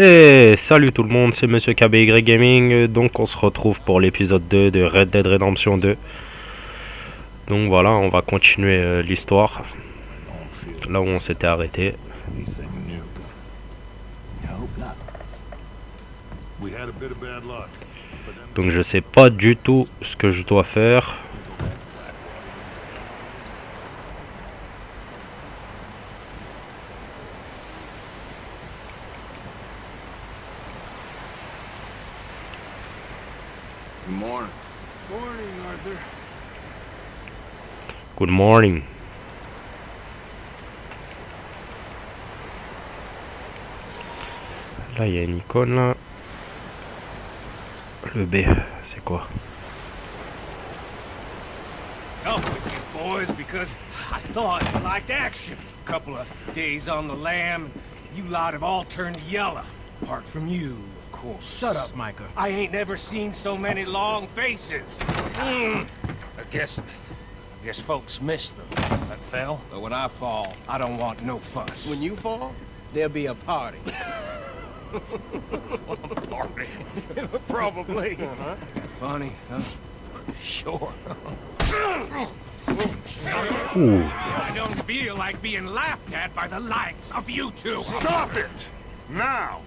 Et salut tout le monde, c'est Monsieur KBY Gaming. Donc on se retrouve pour l'épisode 2 de Red Dead Redemption 2. Donc voilà, on va continuer l'histoire là où on s'était arrêté. Donc je sais pas du tout ce que je dois faire. Good morning. Morning, Arthur. Good morning. Là il y a une icône là. Le B, c'est quoi? Up with you boys because I thought you liked action. Couple of days on the lam, you lot have all turned yellow. Apart from you, of course. Shut up, Micah. I ain't never seen so many long faces. I guess folks miss them. That fell, but when I fall, I don't want no fuss. When you fall, there'll be a party. Party. Probably. Funny, huh? Sure. Ouh. I don't feel like being laughed at by the likes of you two. Stop it! Now!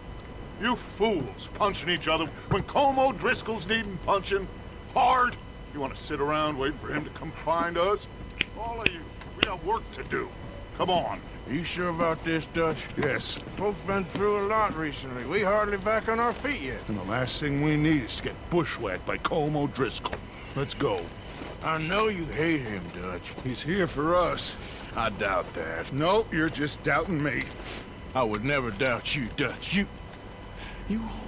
You fools punching each other when Colm O'Driscoll's needing punching hard. You want to sit around waiting for him to come find us? All of you, we got work to do. Come on. You sure about this, Dutch? Yes. Folks been through a lot recently. We hardly back on our feet yet. And the last thing we need is to get bushwhacked by Colm O'Driscoll. Let's go. I know you hate him, Dutch. He's here for us. I doubt that. No, you're just doubting me. I would never doubt you, Dutch. You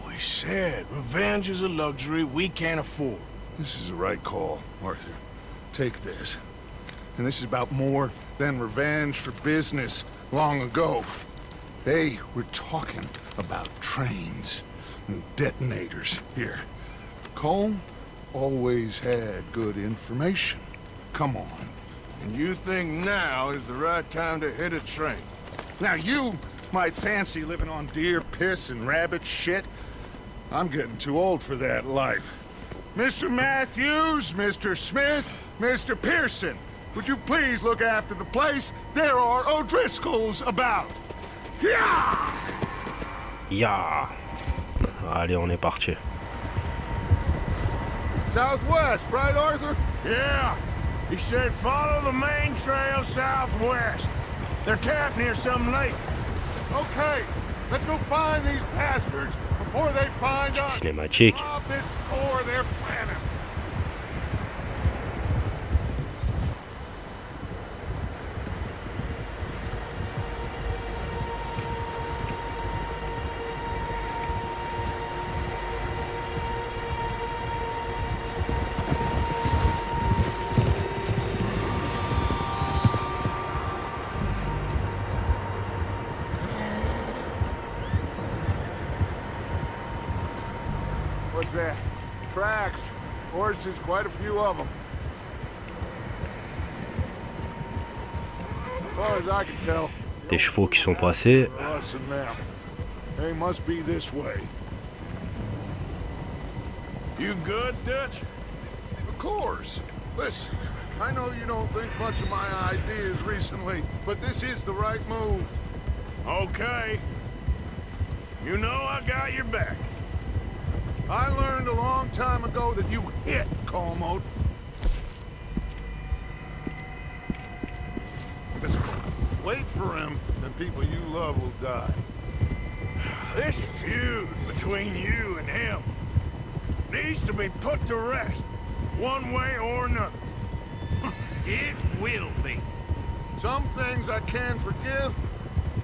always said revenge is a luxury we can't afford. This is the right call, Arthur. Take this. And this is about more than revenge for business long ago. They were talking about trains and detonators here. Colm always had good information. Come on. And you think now is the right time to hit a train? Now you might fancy living on deer piss and rabbit shit. I'm getting too old for that life. Mr. Matthews, Mr. Smith, Mr. Pearson, would you please look after the place? There are O'Driscolls about. Yeah! Ya. Allez, on est parti. Southwest, right, Arthur? Yeah. He said follow the main trail southwest. They're camped near some lake. Okay, let's go find these bastards before they find us. Cinématique. Rob this store they're planning. What's that? Tracks. Horses, quite a few of them. As far as I can tell, Des chevaux qui sont passés. us and them. They must be this way. You good, Dutch? Of course. Listen, I know you don't think much of my ideas recently, but this is the right move. Okay. You know I got your back. I learned a long time ago that you hit Colmo. Wait for him, and people you love will die. This feud between you and him needs to be put to rest, one way or another. It will be. Some things I can forgive,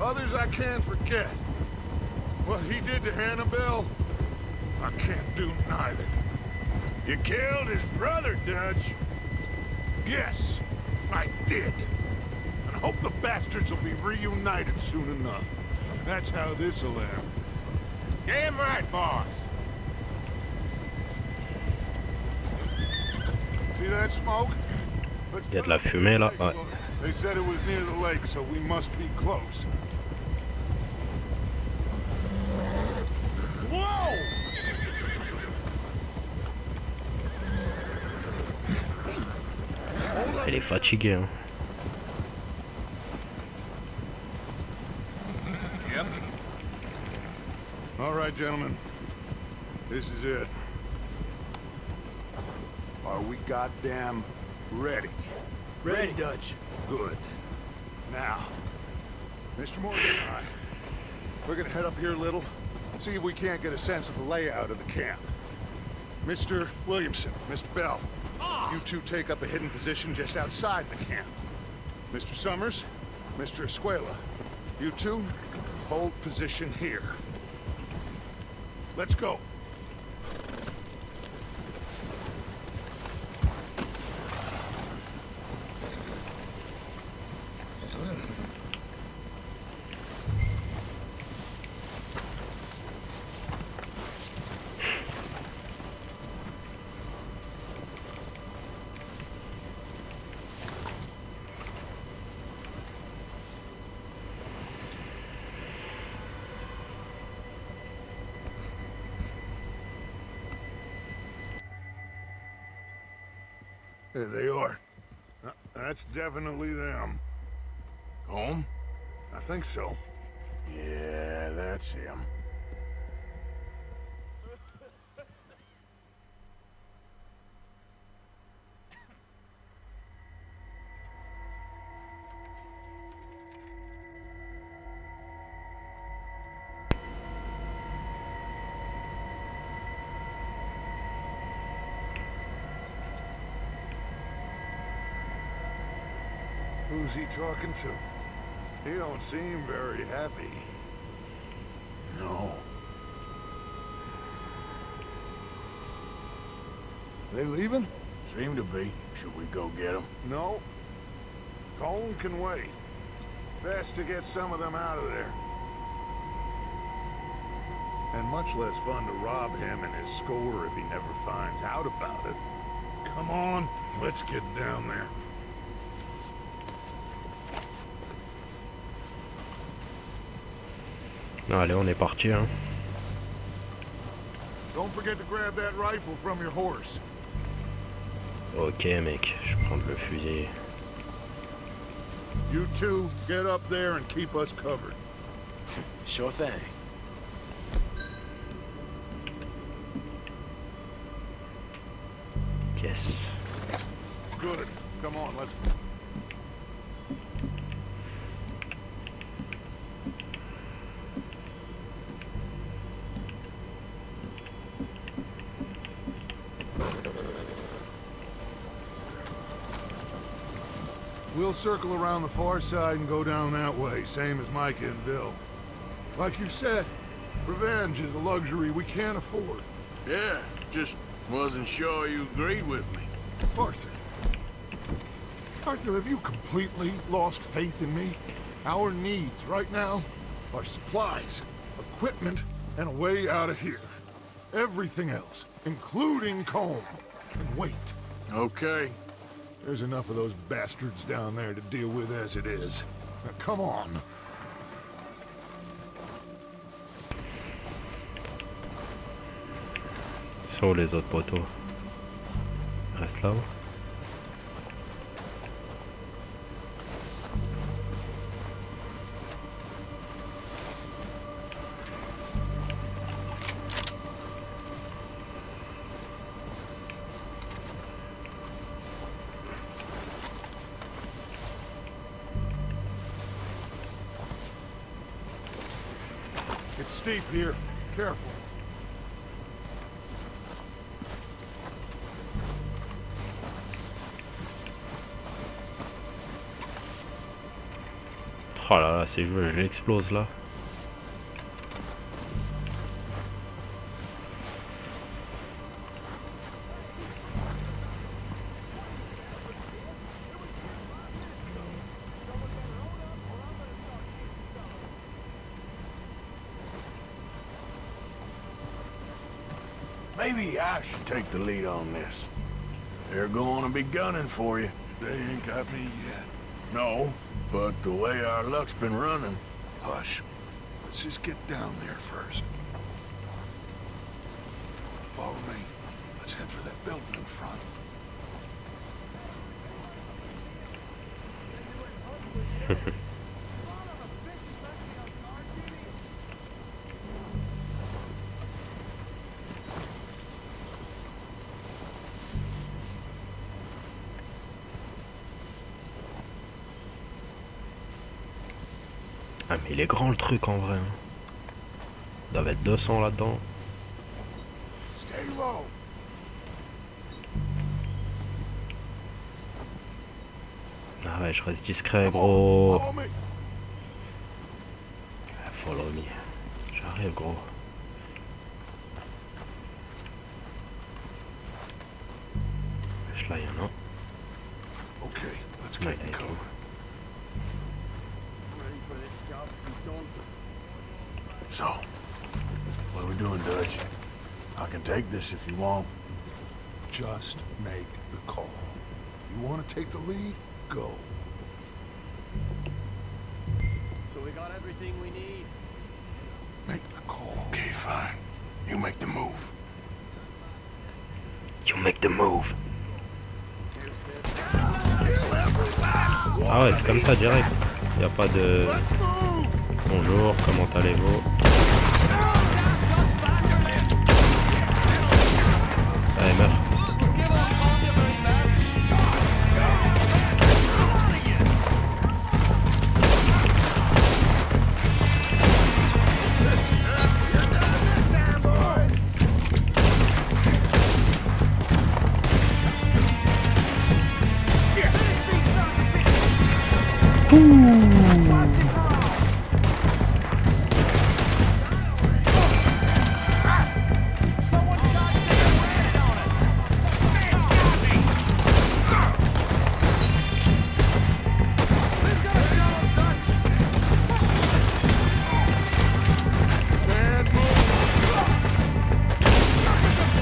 others I can't forget. What he did to Hannibal, I can't do neither. You killed his brother, Dutch. Yes, I did. And I hope the bastards will be reunited soon enough. That's how this'll end. Damn right, boss. See that smoke? Il y a de la fumée là. Ouais. They said it was near the lake, so we must be close. Elle est fatiguée, hein. Yep. All right, gentlemen. This is it. Are we goddamn ready? Ready, Dutch. Good. Now, Mr. Morgan and I, we're gonna head up here a little, see if we can't get a sense of the layout of the camp. Mr. Williamson, Mr. Bell, you two take up a hidden position just outside the camp. Mr. Summers, Mr. Escuela, you two hold position here. Let's go. There they are. That's definitely them. Home? I think so. Yeah, that's him. Who's he talking to? He don't seem very happy. No. They leaving? Seem to be. Should we go get him? No. Colin can wait. Best to get some of them out of there. And much less fun to rob him and his score if he never finds out about it. Come on, let's get down there. Allez, on est parti, hein. Don't forget to grab that rifle from your horse. Ok, mec, je vais prendre le fusil. You two, get up there and keep us covered. Sure thing. Yes. Good. Come on, let's... We'll circle around the far side and go down that way, same as Micah and Bill. Like you said, revenge is a luxury we can't afford. Yeah, just wasn't sure you agreed with me. Arthur. Arthur, have you completely lost faith in me? Our needs right now are supplies, equipment, and a way out of here. Everything else, including Colm, can wait. Okay. There's enough of those bastards down there to deal with as it is. Now, come on. Sont où les autres poteaux? Reste là-haut. It's steep here. Careful. Oh là là, c'est joué, je l'explose là. Maybe I should take the lead on this. They're going to be gunning for you. They ain't got me yet. No, but the way our luck's been running. Hush. Let's just get down there first. Follow me. Let's head for that building in front. Ah mais il est grand le truc en vrai. Il doit être 200 là-dedans. Stay low. Ah ouais, je reste discret gros. Follow me. Follow me. J'arrive gros. Là il y en a. Okay, let's Ouais, get là, il est cover. où? So, what are we doing, Dutch? I can take this if you want. Just make the call. You want to take the lead? Go. So we got everything we need. Make the call. Okay, fine. You make the move. You make the move. Ah ouais, c'est comme ça direct. Y a pas de bonjour, comment allez-vous? Allez, meurs.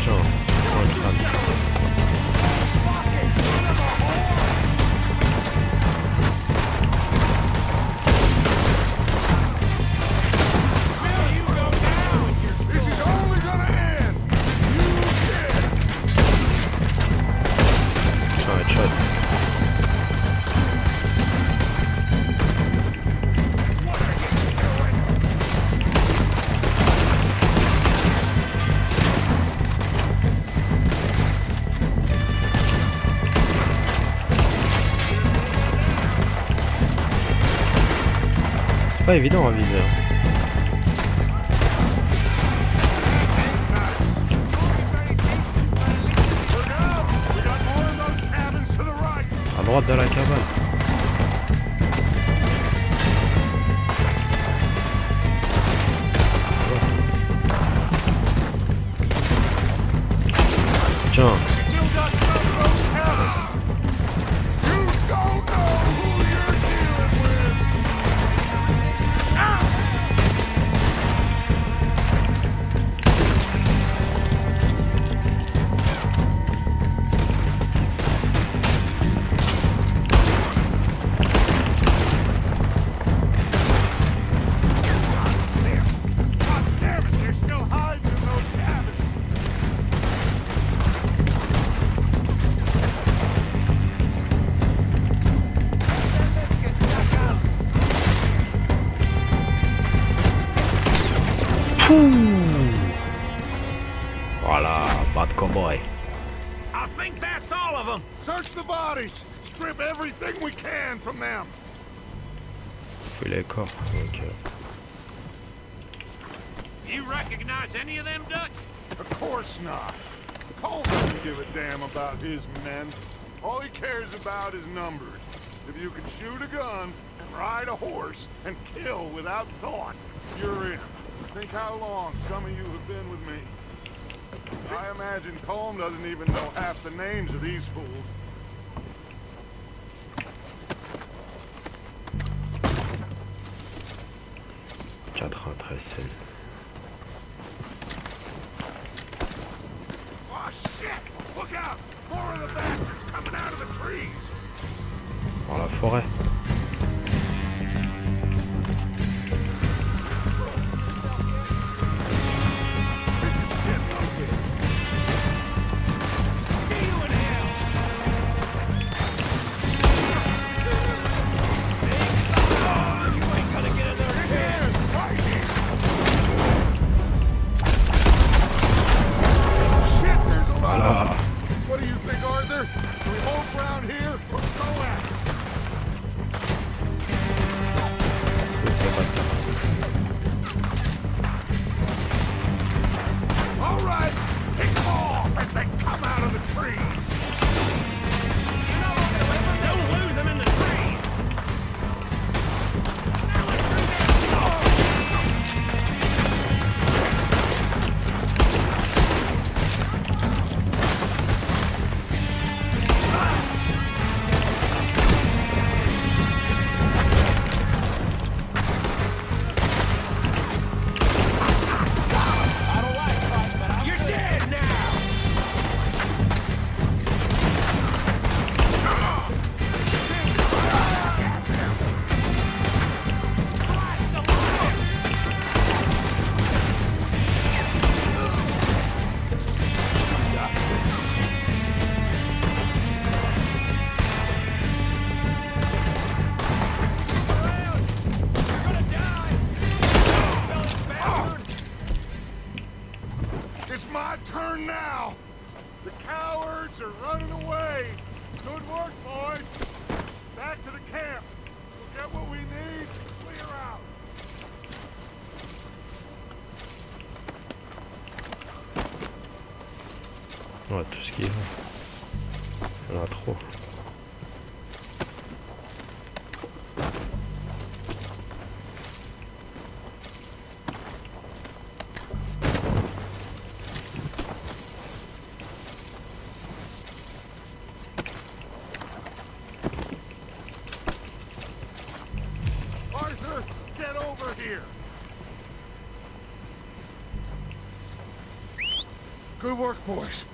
Tiens, prends le crâne. This is only gonna end. Tiens, headshot. C'est pas évident à viser. Hein. We got more of those cabins to the right. À droite de la cabane. Tiens, Still got some of those cabins. You don't know who you're dealing with. God damn it, they're still hiding in those cabins. voilà, bad cowboy. I think that's all of them. Search the bodies. Strip everything we can from them. Fouille les corps. Ok. You recognize any of them, Dutch? Of course not. Cole doesn't give a damn about his men. All he cares about is numbers. If you can shoot a gun, and ride a horse, and kill without thought, you're in. Think how long some of you have been with me. I imagine Colm doesn't even know half the names of these fools. Oh shit! Look out! More of the bastards coming out of the trees! Dans la forêt. This is getting ugly. See you in hell! birds are running away. Good work, boys. Back to the camp. We'll get what we need. Clear out. Ouais, tout ce qu'il y a. Il y en a trop. Arthur, get over here. Good work, boys.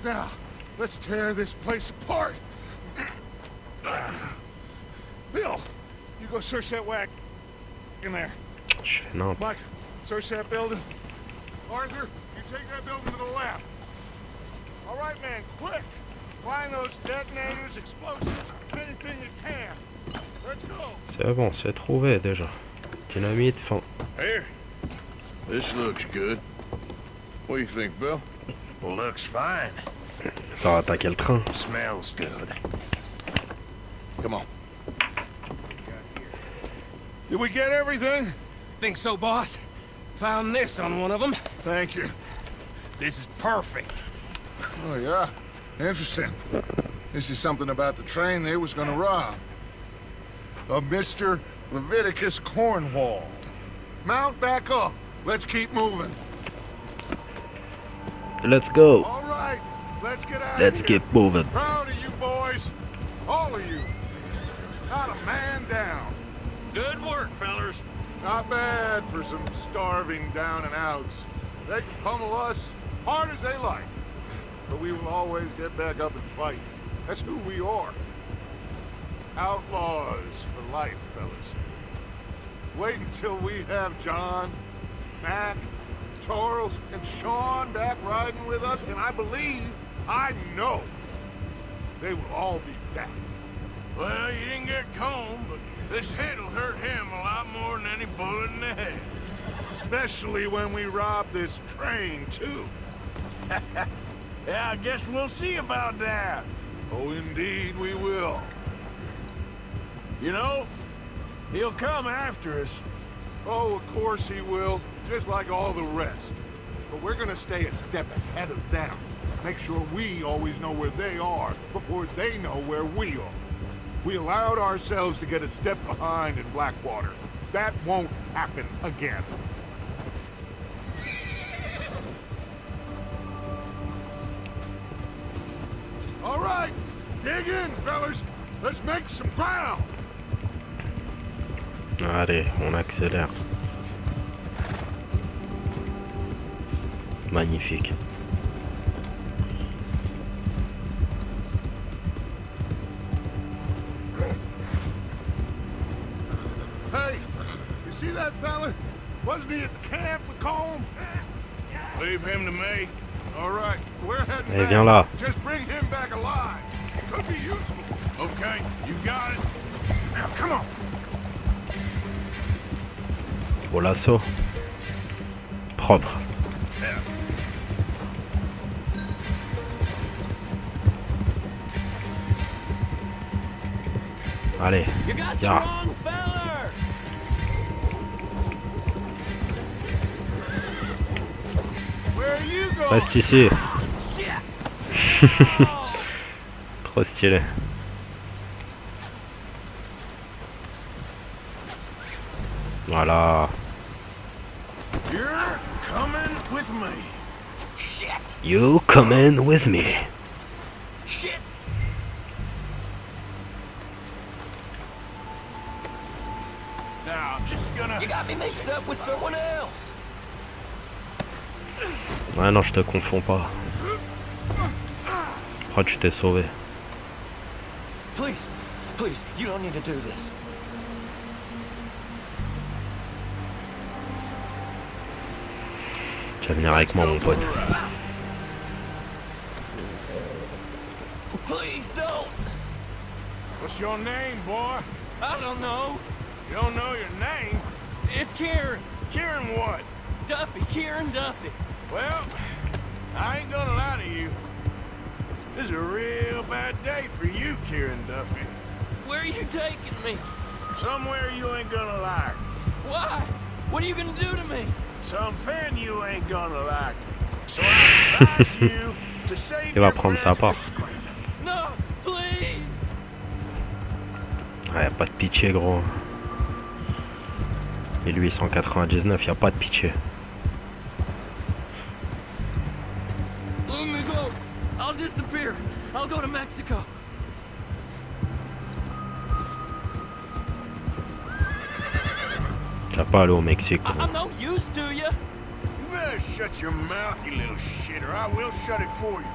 Now, let's tear this place apart. Bill, you go search that wagon in there. Je fais n'importe. Mike, search that building. Arthur, you take that building to the left. All right, man, quick. Find those detonators, explosives, anything you can. Let's go. C'est bon, c'est trouvé déjà. Dynamite, fin. Here. This looks good. What do you think, Bill? Looks fine. Ça va attaquer le train. Smells good. Come on. Did we get everything? Think so, boss? Found this on one of them. Thank you. This is perfect. Oh, yeah? Interesting. This is something about the train they was gonna rob. A Mr. Leviticus Cornwall. Mount back up. Let's keep moving. Let's go. All right, let's get out Let's of here. keep moving. Proud of you boys. All of you. Not a man down. Good work, fellers. Not bad for some starving down and outs. They can pummel us hard as they like. But we will always get back up and fight. That's who we are. Outlaws for life, fellas. Wait until we have John, Mac, Charles, and Sean back riding with us, and I know, they will all be back. Well, you didn't get Combe, but this hit'll hurt him a lot more than any bullet in the head. Especially when we rob this train, too. Yeah, I guess we'll see about that. Oh, indeed we will. You know, he'll come after us. Oh, of course he will, just like all the rest. But we're gonna stay a step ahead of them. Make sure we always know where they are before they know where we are. We allowed ourselves to get a step behind in Blackwater. That won't happen again. All right, dig in, fellas. Let's make some ground. Allez, on accélère. Magnifique. Hey, you see that fella? Wasn't he at the camp with Combe? Leave him to me. All right, we're heading Allez, back. viens là. Just bring him back alive. Could be useful. Okay, you got it. Now, come on. Au lasso. Propre. Allez, You got the Yeah. wrong feller! Where are you going? reste ici. Shit! Trop stylé. Voilà. You're coming with me. Shit! You come in with me. Shit! Now, I'm just gonna... You got me mixed up with someone else! Ouais, non, je te confonds pas. Je crois que tu t'es sauvé. Please, please, you don't need to do this. Tu vas venir avec moi, mon pote. Please don't! What's your name, boy? I don't know. You don't know your name? It's Kieran. Kieran what? Duffy, Kieran Duffy. Well, I ain't gonna lie to you. This is a real bad day for you, Kieran Duffy. Where are you taking me? Somewhere you ain't gonna like. Why? What are you gonna do to me? Something you ain't gonna like. So I advise you to save Il va your prendre sa breath part. for screaming. No, please. Ah, y a pas de pitié, gros. Et lui, 199, y a pas de pitié. Let me go. I'll disappear. I'll go to Mexico. Tu vas pas aller au Mexique, gros. I'm no use to you. You better shut your mouth, you little shit, or I will shut it for you.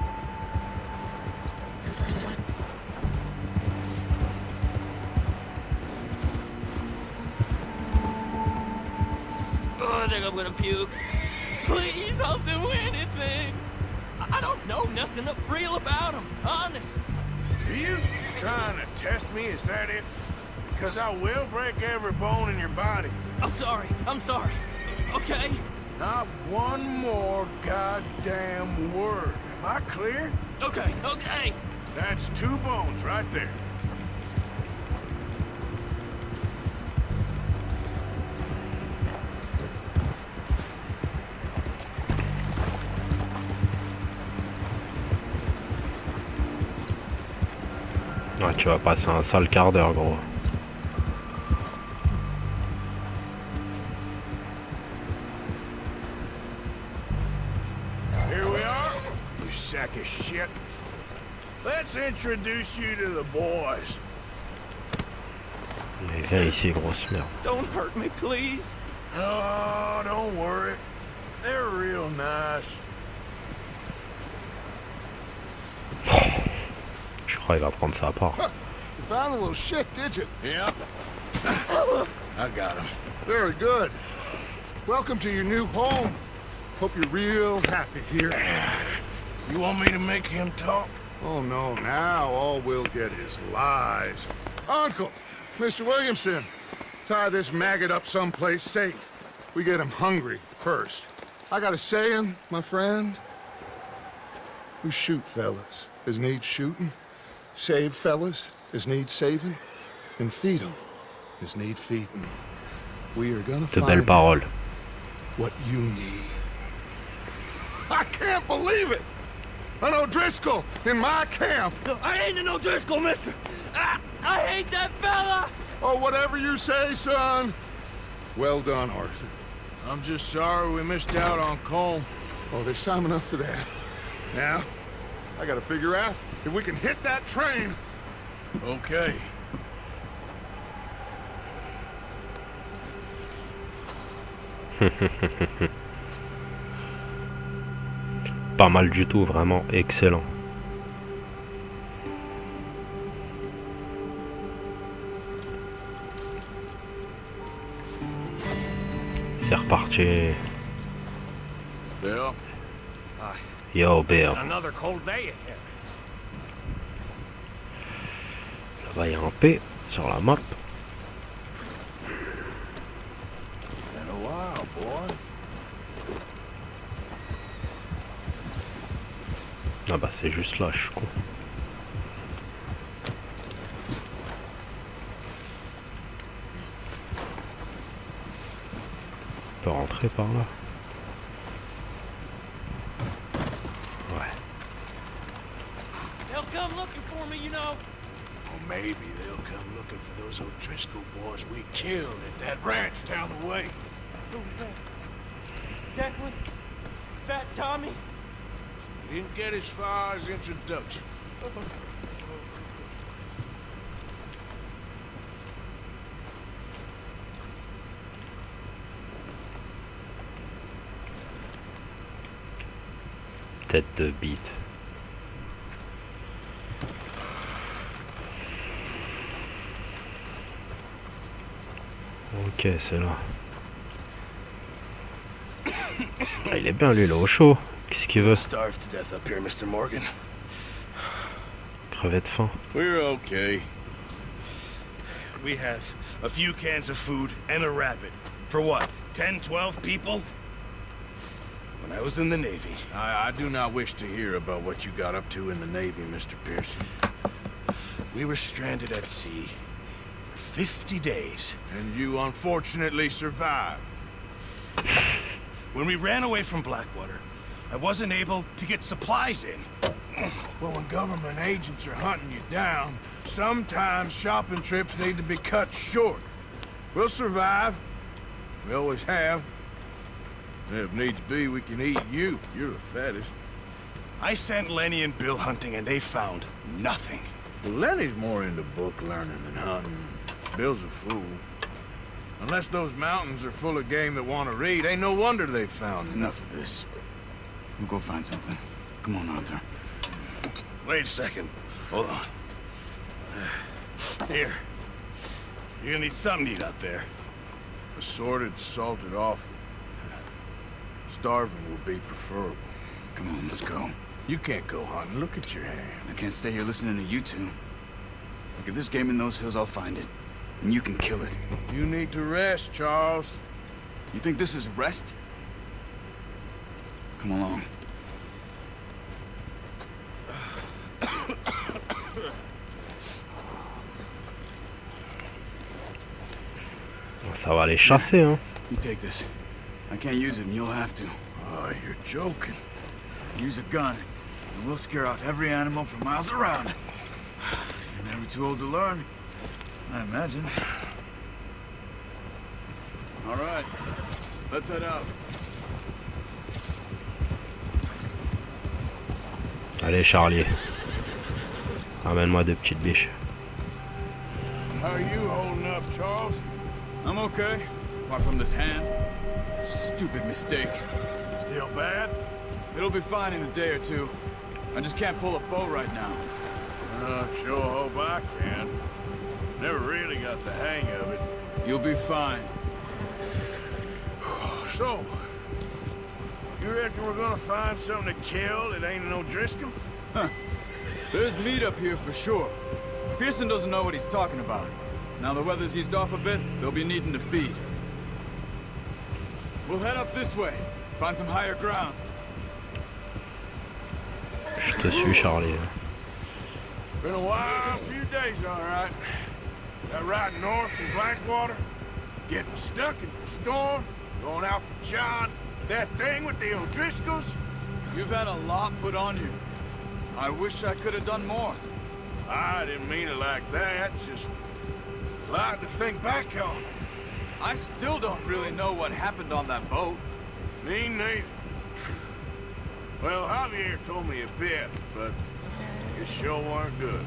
Oh, I think I'm gonna puke. Please, I'll do anything. I don't know nothing real about him, honest. Are you trying to test me? Is that it? Because I will break every bone in your body. I'm sorry. Okay? Not one more goddamn word. Am I clear? Okay. That's 2 bones right there. Ouais, tu vas passer un sale quart d'heure, gros. Here we are, you sack of shit. Let's introduce you to the boys. Mais viens ici, grosse merde. Don't hurt me, please. Oh, don't worry. They're real nice. Je crois qu'il va prendre sa part. You found a little shit, did you? Yep. I got him. Very good. Welcome to your new home. Hope you're real happy here. You want me to make him talk? Oh, no, now all we'll get is lies. Uncle, Mr. Williamson, tie this maggot up someplace safe. We get him hungry first. I got a saying, my friend. We shoot fellas as need shooting, save fellas as need saving, and feed them as need feeding. We are gonna De belles find paroles. what you need. I can't believe it! An O'Driscoll in my camp! I ain't an O'Driscoll, mister. I hate that fella. Oh, whatever you say, son. Well done, Arthur. I'm just sorry we missed out on Colm. Oh, there's time enough for that. Now, I gotta figure out if we can hit that train. Okay. Pas mal du tout, vraiment excellent. C'est reparti. Bill? Yo, Bill. Another cold day ahead. Là-bas, il y a un P sur la map. Been a while, boy. Ah bah c'est juste là, je suis con. On peut rentrer par là. Ouais. They'll come looking for me, you know. Or maybe they'll come looking for those O'Driscoll boys we killed at that ranch down the way. Who's that? Declan? Fat Tommy? Didn't get as far as introduction. Tête de bite. Ok, c'est là. Ah, il est bien lui, là, au chaud. Qu'est-ce qu'il veut? Starved to death up here, Mr. Morgan. Crever de faim. We're okay. We have a few cans of food and a rabbit. For what, 10, 12 people? When I was in the Navy. I do not wish to hear about what you got up to in the Navy, Mr. Pearson. We were stranded at sea for 50 days. And you unfortunately survived. When we ran away from Blackwater, I wasn't able to get supplies in. Well, when government agents are hunting you down, sometimes shopping trips need to be cut short. We'll survive. We always have. If needs be, we can eat you. You're the fattest. I sent Lenny and Bill hunting, and they found nothing. Well, Lenny's more into book learning than hunting. Bill's a fool. Unless those mountains are full of game that want to read, ain't no wonder they found Enough of this. We'll go find something. Come on, Arthur. Wait a second. Hold on. Here. You're gonna need something to eat out there. assorted, salted offal. Starving will be preferable. Come on, let's go. You can't go hunting. Look at your hand. I can't stay here listening to you two. Look, if there's game in those hills, I'll find it. And you can kill it. You need to rest, Charles. You think this is rest? Come along. Ça va aller chasser, hein. You take this. I can't use it, and you'll have to. Oh, you're joking. Use a gun, and we'll scare off every animal for miles around. You're never too old to learn, I imagine. All right, let's head out. Allez, Charlie. Ramène-moi deux petites biches. How are you holding up, Charles? I'm okay, apart from this hand. Stupid mistake. Still bad? It'll be fine in a day or two. I just can't pull a bow right now. Sure hope I can. Never really got the hang of it. You'll be fine. So, you reckon we're gonna find something to kill that ain't no Driscoll? Huh. There's meat up here for sure. Pearson doesn't know what he's talking about. Now the weather's eased off a bit, they'll be needing to feed. We'll head up this way. Find some higher ground. Je te suis, Charlie. Been a wild few days, all right. That ride north from Blackwater, getting stuck in the storm, going out for John, that thing with the O'Driscolls. You've had a lot put on you. I wish I could have done more. I didn't mean it like that, just a lot to think back on. I still don't really know what happened on that boat. Me neither. Well, Javier told me a bit, but it sure weren't good.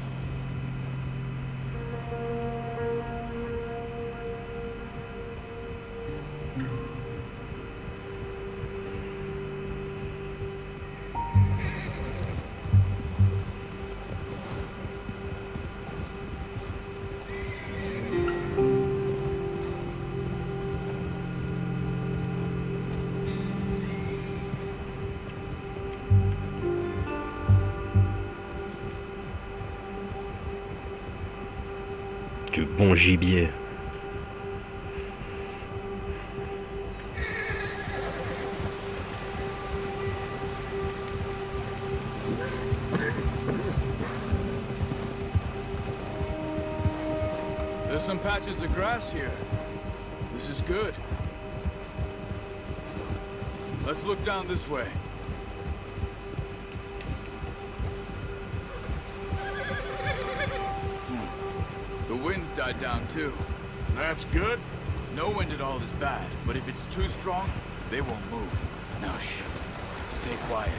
Du bon gibier. There's some patches of grass here. This is good. Let's look down this way. The wind's died down too. That's good. No wind at all is bad, but if it's too strong, they won't move. Now shh. Stay quiet.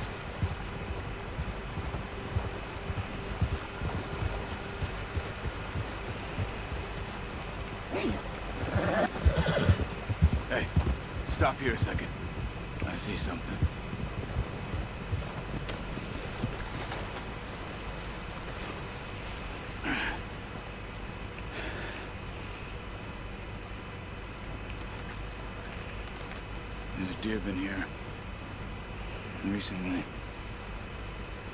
Hey, stop here a second. I see something. There's deer been here recently.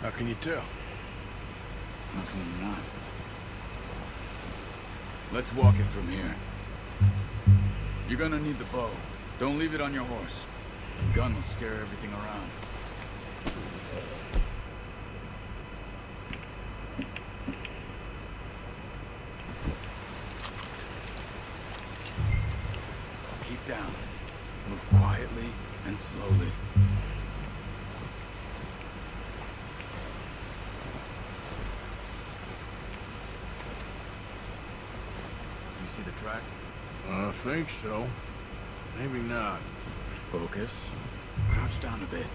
How can you tell? How can you not? Let's walk it from here. You're gonna need the bow. Don't leave it on your horse. The gun will scare everything around. Keep down. Move quietly and slowly. You see the tracks? I think so. Maybe not. Focus. Crouch down a bit.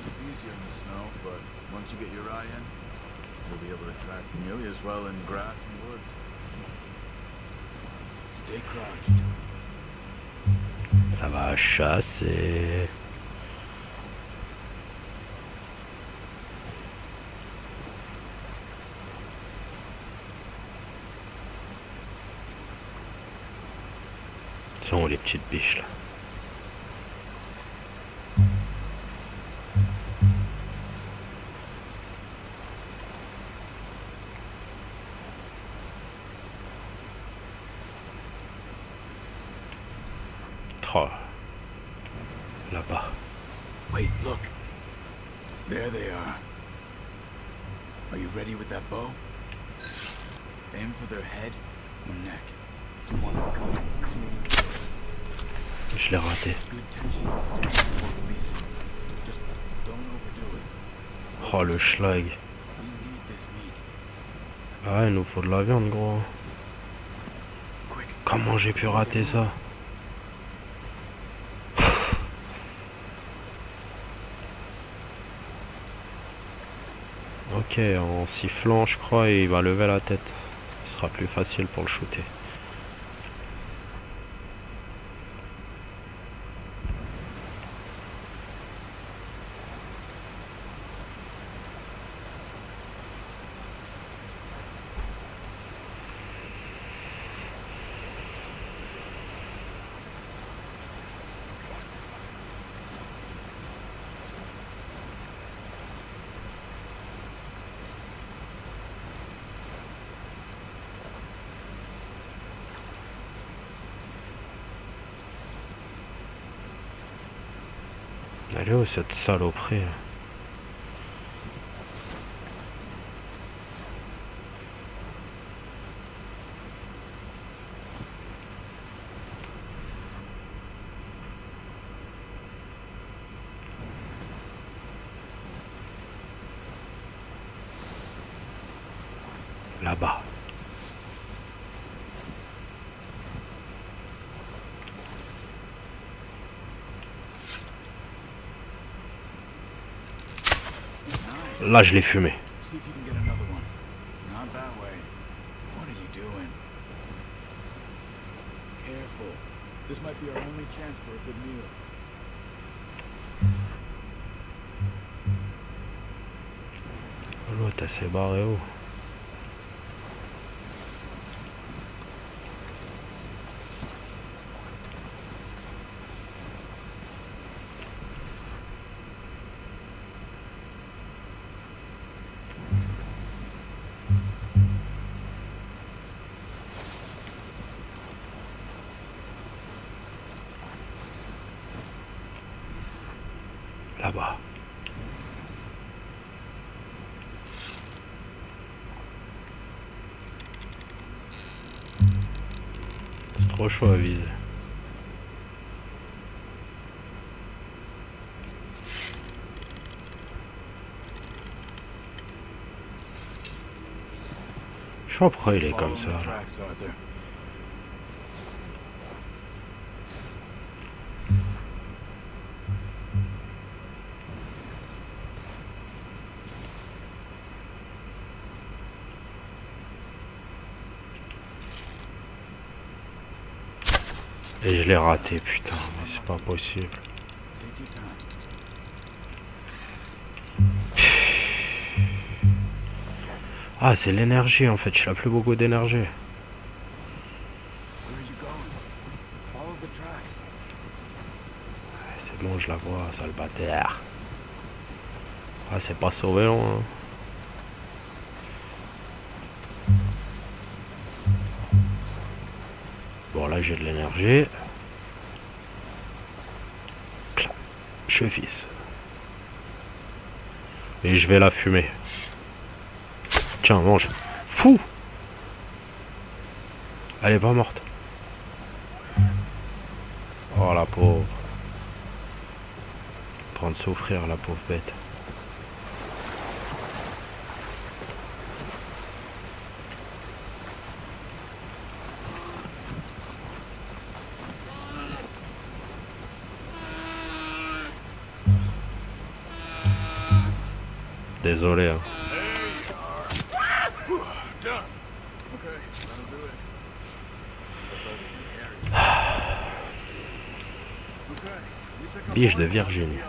It's easier in the snow, but once you get your eye in, you'll be able to track nearly as well in grass and woods. Stay crouched. Ça va chasser. Sont où les petites biches là? Oh. Là-bas. Wait, look. There they are. Are you ready with that bow? Aim for their head or neck. You want a good, clean. Je l'ai raté. Good tension before releasing. Just don't overdo it. Oh le schlag. We need this meat. Ah ouais, il nous faut de la viande gros. Quick. Comment j'ai pu rater ça? Ok, en sifflant je crois il va lever la tête. Ce sera plus facile pour le shooter. Elle est où cette saloperie là? Là-bas. Là, je l'ai fumé. See if you can get another one. Not that way. What are you doing? Careful. This might be our only chance for a good meal. L'autre, elle s'est barrée où? Là-bas. C'est trop chaud à viser. Je sais pas pourquoi il est comme ça. Follow the Là. tracks, Arthur. Et je l'ai raté, putain, mais c'est pas possible. Take your time. Ah, c'est l'énergie en fait, je n'ai plus beaucoup d'énergie. Where are you going? Follow the tracks. C'est bon, je la vois, sale bâtard. Ah, c'est pas surveillant. Hein. Bon, là j'ai de l'énergie. Je vise. Et je vais la fumer. Tiens, mange. Fou! Elle est pas morte. Oh la pauvre. En train de souffrir la pauvre bête. Désolé. Hein. Biche de Virginie.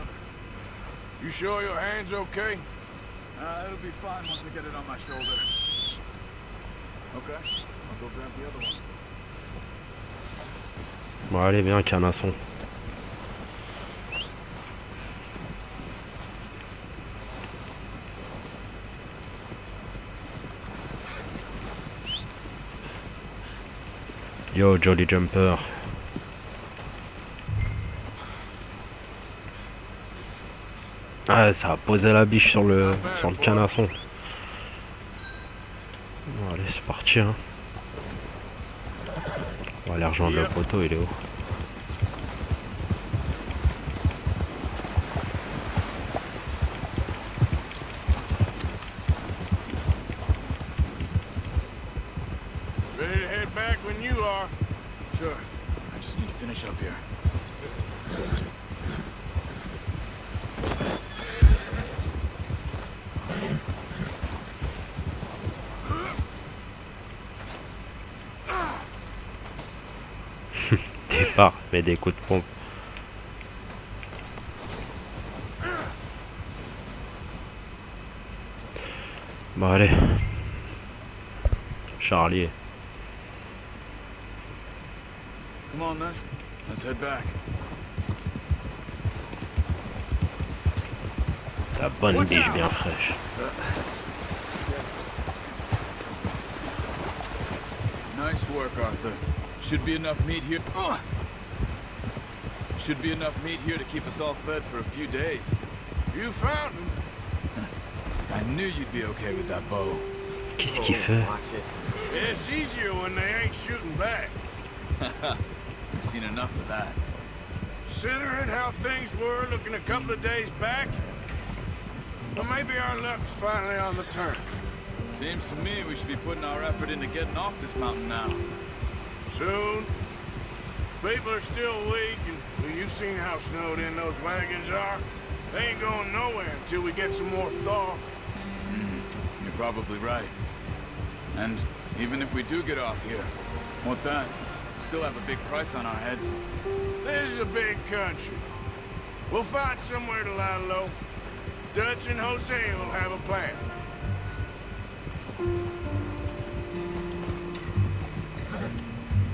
You sure your hand's okay? It'll be fine once I get it on my shoulder. Okay, I'll go grab the other one. Bon, allez, viens, canasson. Yo, Jolly Jumper. Ah, ça a posé la biche sur le canasson. Bon, allez, c'est parti. Hein. On va aller rejoindre le poteau, il est où? Ready to head back when you are. Sure. I just need to finish up here. Départ, mais des coups de pompe. Bon, allez. Charlie. Come on then. Let's head back. La bonne biche bien fraîche. Nice work, Arthur. Should be enough meat here. Should be enough meat here to keep us all fed for a few days. You found him. I knew you'd be okay with that bow. Qu'est-ce qu'il fait? It's easier when they ain't shooting back. We've seen enough of that. Considering how things were looking a couple of days back, well, maybe our luck's finally on the turn. Seems to me we should be putting our effort into getting off this mountain now. Soon. People are still weak, and well, you've seen how snowed in those wagons are. They ain't going nowhere until we get some more thaw. You're probably right. And even if we do get off here, what then? We still have a big price on our heads. This is a big country. We'll find somewhere to lie low. Dutch and Jose will have a plan.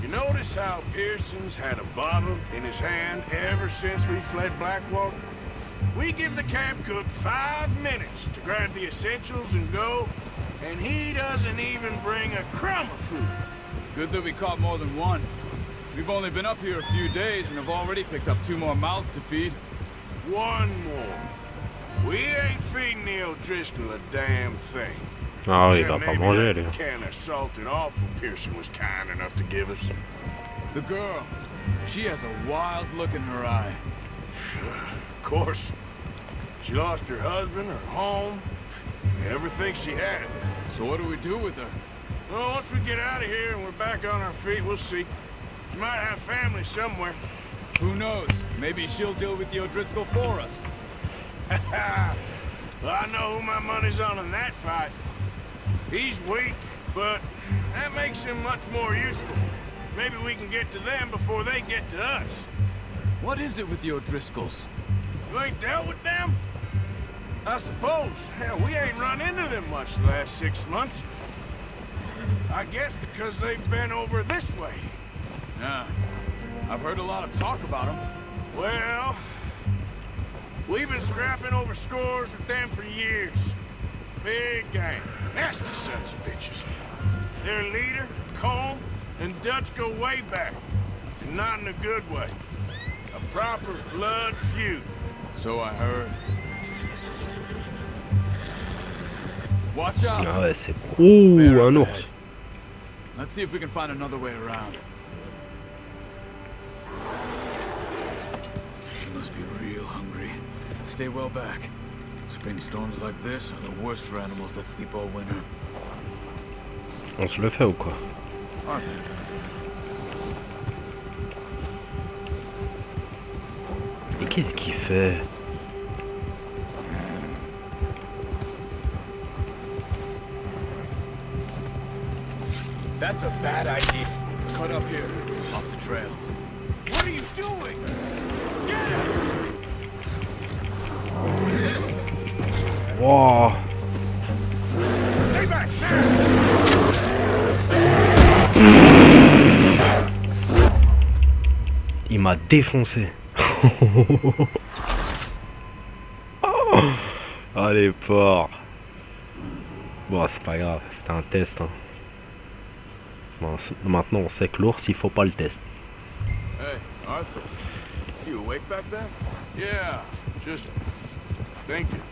You notice how Pearson's had a bottle in his hand ever since we fled Blackwater? We give the camp cook 5 minutes to grab the essentials and go, and he doesn't even bring a crumb of food. Good that we caught more than one. We've only been up here a few days and have already picked up 2 more mouths to feed. One more. We ain't feeding the O'Driscoll a damn thing. Ah, il va pas manger, lui. Can of salted offal Pearson was kind enough to give us. The girl, she has a wild look in her eye. Of course. She lost her husband, her home, everything she had. So what do we do with her? Well, once we get out of here and we're back on our feet, we'll see. She might have family somewhere. Who knows? Maybe she'll deal with the O'Driscoll for us. Well, I know who my money's on in that fight. He's weak, but that makes him much more useful. Maybe we can get to them before they get to us. What is it with the O'Driscolls? You ain't dealt with them? I suppose. Hell, we ain't run into them much the last 6 months. I guess because they've been over this way. Yeah, I've heard a lot of talk about them. Well, We've been scrapping over scores with them for years. Big gang. Nasty sons of bitches. Their leader, Cole, and Dutch go way back. And not in a good way. A proper blood feud. So I heard. Watch out. Ah ouais, c'est... Ouh, un ours. Let's see if we can find another way around. You must be real hungry. Stay well back. Spring storms like this are the worst for animals that sleep all winter. On se le fait ou quoi? Arthur. Et qu'est-ce qu'il fait? That's a bad idea. Cut up here, off the trail. What are you doing? Get him! Wow. Stay back now! Il m'a défoncé. Ah les porcs. Bon, c'est pas grave, c'était un test. Hein. Bon, maintenant on sait que l'ours, il faut pas le test. Hey, Arthur. You awake back there? Yeah, just thinking.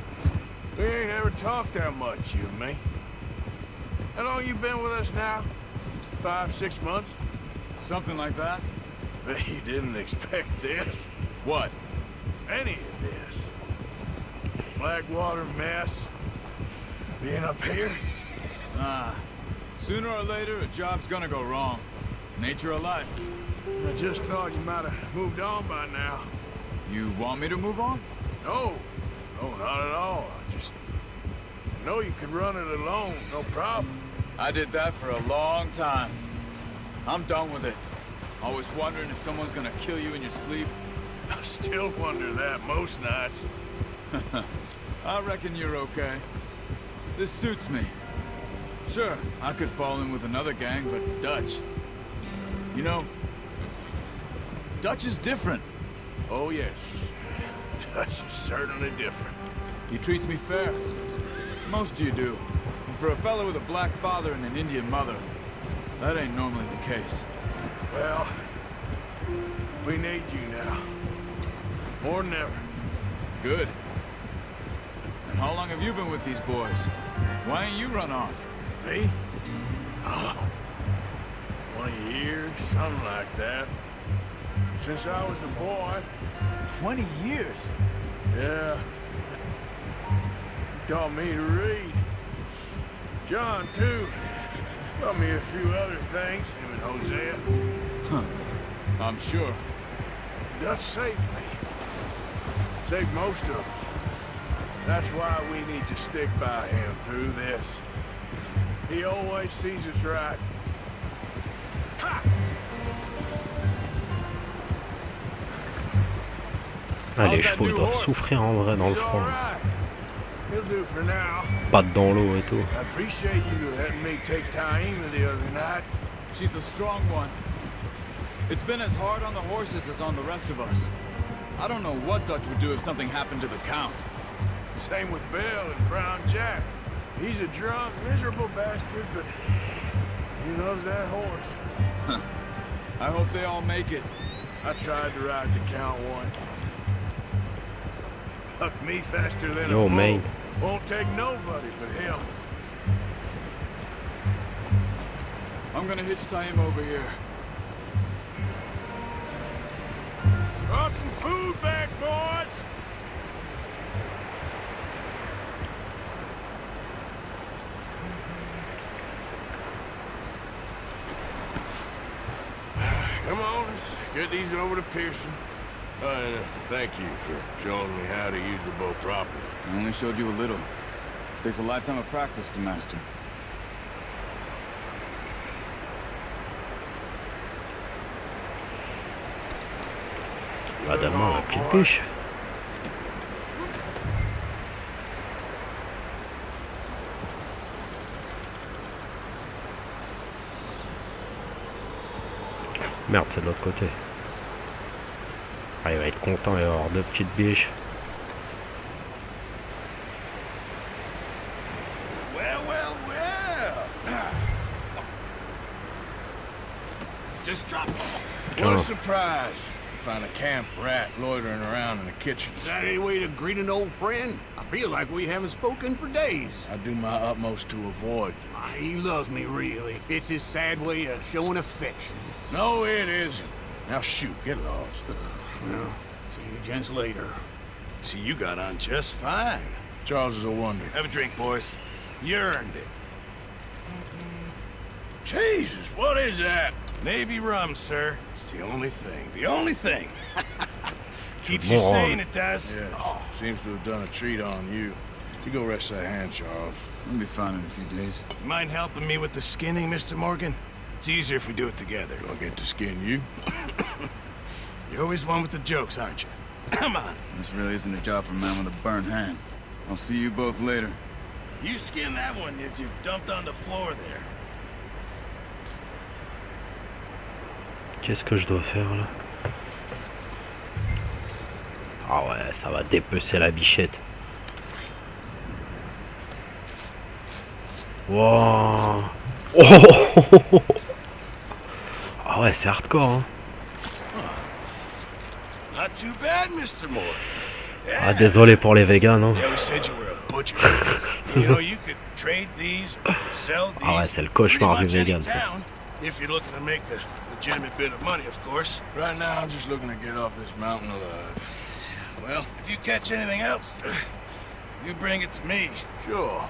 We ain't ever talked that much, you and me. How long you been with us now? 5, 6 months? Something like that? Bet you didn't expect this. What? Any of this. Blackwater mess. Being up here? Ah. Sooner or later, a job's gonna go wrong. Nature of life. I just thought you might have moved on by now. You want me to move on? No. No, not at all. I just know you could run it alone, no problem. I did that for a long time. I'm done with it. Always wondering if someone's gonna kill you in your sleep. I still wonder that most nights. I reckon you're okay. This suits me. Sure, I could fall in with another gang, but Dutch... You know, Dutch is different. Oh, yes. Dutch is certainly different. He treats me fair. Most of you do. And for a fellow with a black father and an Indian mother, that ain't normally the case. Well, we need you now. More than ever. Good. And how long have you been with these boys? Why ain't you run off? Me? Oh, 20 years, something like that. Since I was a boy. 20 years? Yeah. He taught me to read. John, too. Taught me a few other things, him and Hosea. Huh. I'm sure. Dutch saved me. Saved most of us. That's why we need to stick by him through this. He always sees us right. Ha! Ah, les chevaux ils doivent souffrir en vrai dans le froid. He'll do for now. Pattes dans l'eau et tout. I appreciate you letting me take Taima the other night. She's a strong one. It's been as hard on the horses as on the rest of us. I don't know what Dutch would do if something happened to the Count. Same with Bill and Brown Jack. He's a drunk, miserable bastard, but he loves that horse. I hope they all make it. I tried to ride the Count once. Hucked me faster than Yo, a bull. man. Won't take nobody but him. I'm gonna hitch Taima over here. Brought some food back, boys! Come on, let's get these over to Pearson. And thank you for showing me how to use the bow properly. I only showed you a little. Takes a lifetime of practice to master. Bah demain la petite biche. Merde, c'est de l'autre côté. Ah, il va être content, il va y avoir deux petites biches. What a surprise. Find a camp rat loitering around in the kitchen. Is that any way to greet an old friend? I feel like we haven't spoken for days. I do my utmost to avoid you. He loves me, really. It's his sad way of showing affection. No, it isn't. Now shoot, get lost. Well, see you gents later. See, you got on just fine. Charles is a wonder. Have a drink, boys. You earned it. Jesus, what is that? Navy rum, sir. It's the only thing. The only thing. Keeps More you on. sane, it does. Yes, seems to have done a treat on you. You go rest that hand, Charles. I'll be fine in a few days. Mind helping me with the skinning, Mr. Morgan? It's easier if we do it together. Do I get to skin you? You're always one with the jokes, aren't you? Come on. This really isn't a job for a man with a burnt hand. I'll see you both later. You skin that one that you dumped on the floor there. Qu'est-ce que je dois faire là? Ah ouais, ça va dépecer la bichette. Wow. Oh. Ah ouais, c'est hardcore hein. Not too bad, Mr. Moore. Ah désolé pour les vegans hein. They always said you were a butcher. You know, you could trade these, or sell these. Ah ouais, c'est le cauchemar du pretty vegan much ça. any town, if you're looking to make a legitimate bit of money, of course. Right now, I'm just looking to get off this mountain alive. Well, if you catch anything else, you bring it to me. Sure.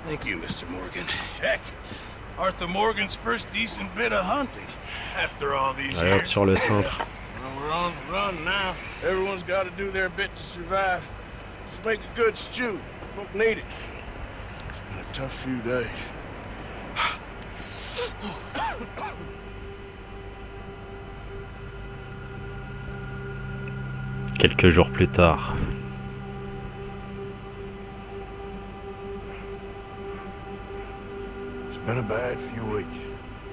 Thank you, Mr. Morgan. Heck, Arthur Morgan's first decent bit of hunting after all these Allez hop years. sur le cintre. Well, we're on the run now. Everyone's got to do their bit to survive. Just make a good stew. Folk need it. It's been a tough few days. Quelques jours plus tard. It's been a bad few weeks,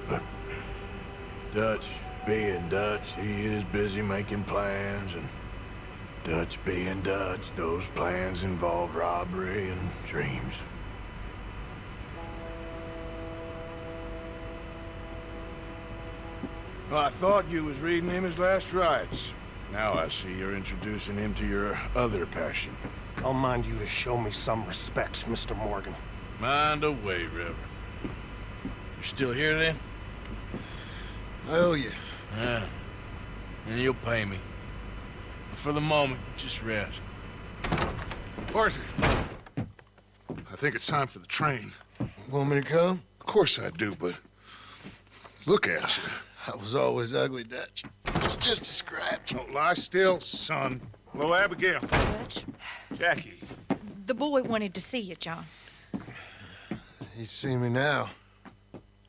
but Dutch being Dutch, he is busy making plans, and Dutch being Dutch, those plans involve robbery and dreams. Well, I thought you was reading him his last rites. Now I see you're introducing him to your other passion. I'll mind you to show me some respect, Mr. Morgan. Mind away, Reverend. You still here then? I owe you. Yeah. And you'll pay me. But for the moment, just rest. Arthur, I think it's time for the train. Want me to come? Of course I do, but look at you. I was always ugly, Dutch. It's just a scratch. Don't lie still, son. Hello, Abigail. Dutch, Jackie. the boy wanted to see you, John. He's seen me now.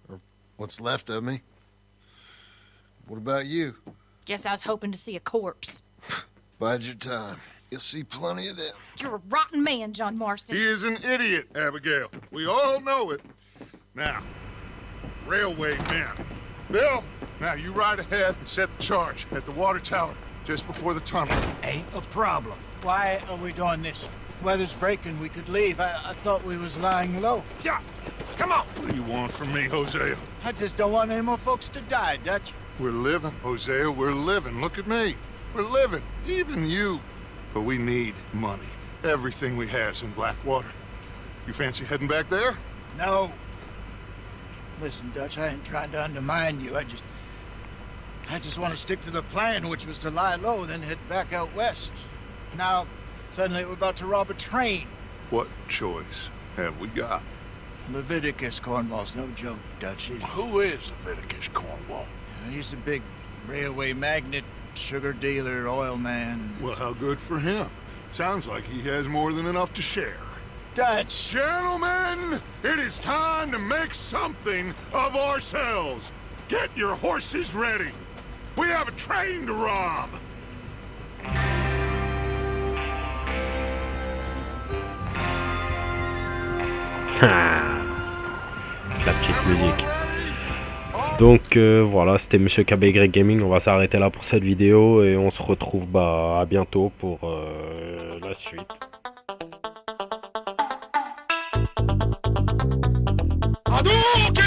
Or what's left of me. What about you? Guess I was hoping to see a corpse. Bide your time. You'll see plenty of them. You're a rotten man, John Marston. He is an idiot, Abigail. We all know it. Now, railway men. Bill, now you ride ahead and set the charge at the water tower just before the tunnel. Ain't a problem. Why are we doing this? Weather's breaking. We could leave. I thought we was lying low. Yeah, come on. What do you want from me, Hosea? I just don't want any more folks to die, Dutch. We're living, Hosea, we're living. Look at me. We're living, even you. But we need money. Everything we has in Blackwater. You fancy heading back there? No. Listen, Dutch, I ain't trying to undermine you. I just want to stick to the plan, which was to lie low, then head back out west. Now, suddenly we're about to rob a train. What choice have we got? Leviticus Cornwall's no joke, Dutch. Who is Leviticus Cornwall? He's a big railway magnate, sugar dealer, oil man. Well, how good for him. Sounds like he has more than enough to share. Dutch! Gentlemen, it is time to make something of ourselves. Get your horses ready. We have a train to rob. La petite musique. Donc voilà, c'était Monsieur KB Gaming. On va s'arrêter là pour cette vidéo et on se retrouve à bientôt pour la suite. Hadouken!